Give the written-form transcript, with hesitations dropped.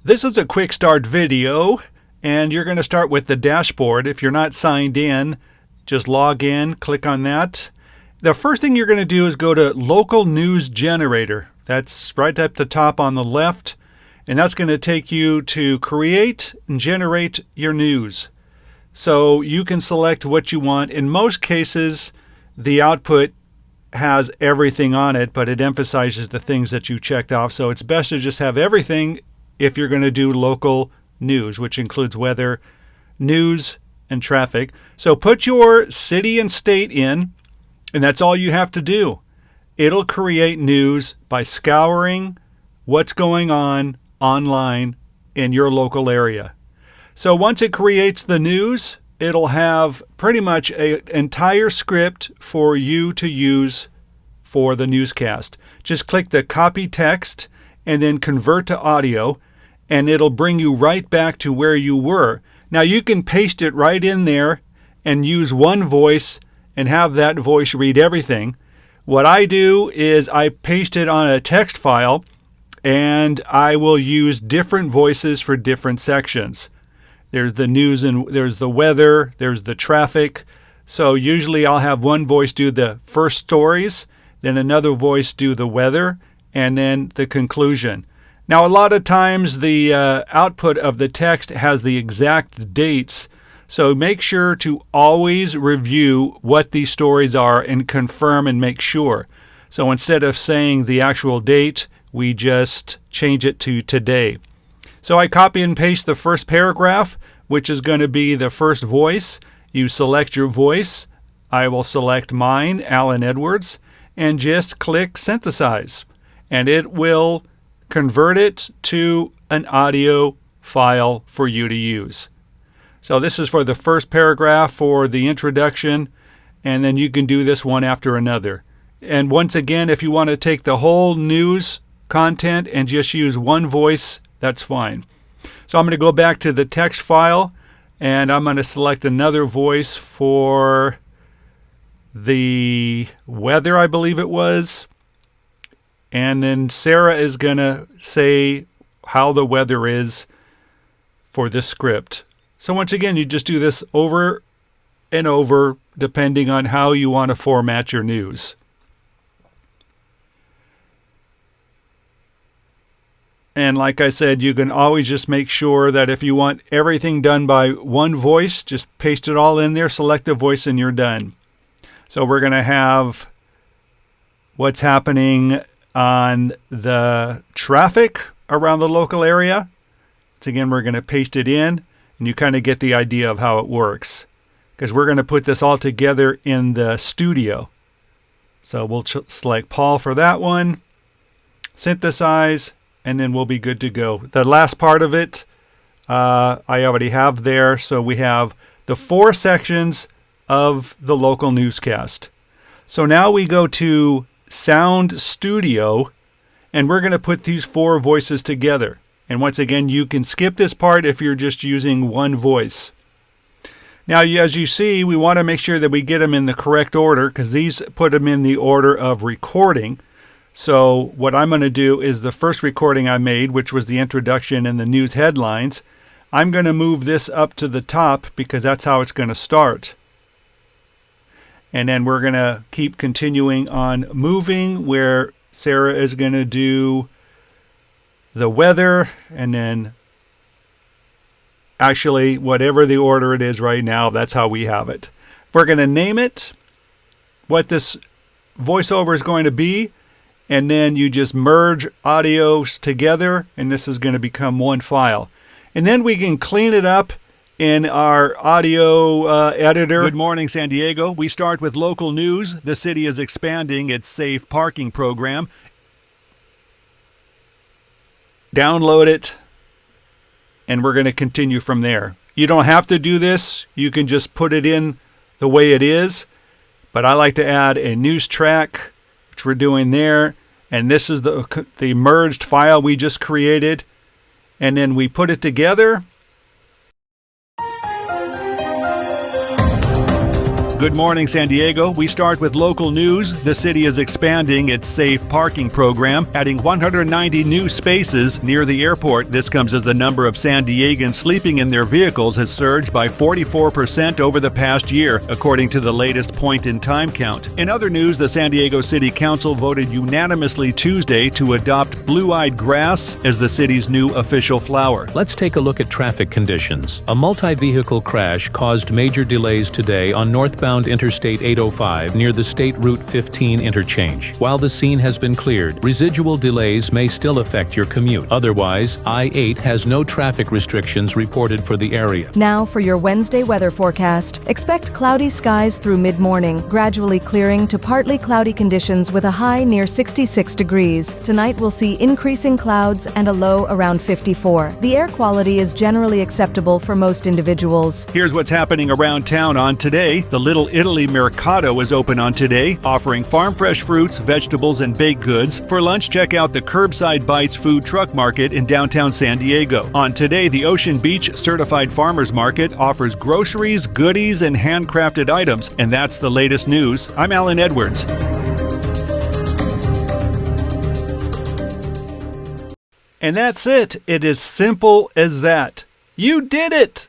This is a quick start video, and you're going to start with the dashboard. If you're not signed in, just log in, click on that. The first thing you're going to do is go to Local News Generator. That's right at the top on the left, and that's going to take you to create and generate your news. So you can select what you want. In most cases, the output has everything on it, but it emphasizes the things that you checked off. So it's best to just have everything if you're going to do local news, which includes weather, news, and traffic. So put your city and state in, and that's all you have to do. It'll create news by scouring what's going on online in your local area. So once it creates the news, it'll have pretty much an entire script for you to use for the newscast. Just click the copy text and then convert to audio, and it'll bring you right back to where you were. Now you can paste it right in there and use one voice and have that voice read everything. What I do is I paste it on a text file, and I will use different voices for different sections. There's the news and there's the weather, there's the traffic. So usually I'll have one voice do the first stories, then another voice do the weather, and then the conclusion. Now, a lot of times the output of the text has the exact dates, so make sure to always review what these stories are and confirm and make sure. So instead of saying the actual date, we just change it to today. So I copy and paste the first paragraph, which is going to be the first voice. You select your voice. I will select mine, Alan Edwards, and just click synthesize. And it will convert it to an audio file for you to use. So this is for the first paragraph for the introduction, and then you can do this one after another. And once again, if you want to take the whole news content and just use one voice, that's fine. So I'm going to go back to the text file, and I'm going to select another voice for the weather, I believe it was. And then Sarah is going to say how the weather is for this script. So once again, you just do this over and over, depending on how you want to format your news. And like I said, you can always just make sure that if you want everything done by one voice, just paste it all in there, select the voice, and you're done. So we're going to have what's happening on the traffic around the local area. So again, we're going to paste it in, and you kind of get the idea of how it works, because we're going to put this all together in the studio. So we'll select Paul for that one, synthesize, and then we'll be good to go. The last part of it, I already have there. So we have the 4 sections of the local newscast. So now we go to Sound Studio, and we're going to put these 4 voices together. And once again, you can skip this part if you're just using one voice. Now, as you see, we want to make sure that we get them in the correct order, because these put them in the order of recording. So what I'm going to do is the first recording I made, which was the introduction and the news headlines, I'm going to move this up to the top because that's how it's going to start. And then we're going to keep continuing on moving, where Sarah is going to do the weather, and then actually whatever the order it is right now, that's how we have it. We're going to name it, what this voiceover is going to be, and then you just merge audios together, and this is going to become one file. And then we can clean it up in our audio editor. Good morning, San Diego. We start with local news. The city is expanding its safe parking program. Download it, and we're going to continue from there. You don't have to do this. You can just put it in the way it is. But I like to add a news track, which we're doing there. And this is the merged file we just created. And then we put it together. Good morning, San Diego. We start with local news. The city is expanding its safe parking program, adding 190 new spaces near the airport. This comes as the number of San Diegans sleeping in their vehicles has surged by 44% over the past year, according to the latest point-in-time count. In other news, the San Diego City Council voted unanimously Tuesday to adopt blue-eyed grass as the city's new official flower. Let's take a look at traffic conditions. A multi-vehicle crash caused major delays today on northbound Interstate 805 near the State Route 15 interchange. While the scene has been cleared, residual delays may still affect your commute. Otherwise, I-8 has no traffic restrictions reported for the area. Now for your Wednesday weather forecast. Expect cloudy skies through mid-morning, gradually clearing to partly cloudy conditions with a high near 66 degrees. Tonight we'll see increasing clouds and a low around 54. The air quality is generally acceptable for most individuals. Here's what's happening around town on today. The Little Italy Mercato is open on today, offering farm-fresh fruits, vegetables, and baked goods. For lunch, check out the Curbside Bites food truck market in downtown San Diego. On today, the Ocean Beach Certified Farmers Market offers groceries, goodies, and handcrafted items. And that's the latest news. I'm Alan Edwards. And that's it. It is simple as that. You did it!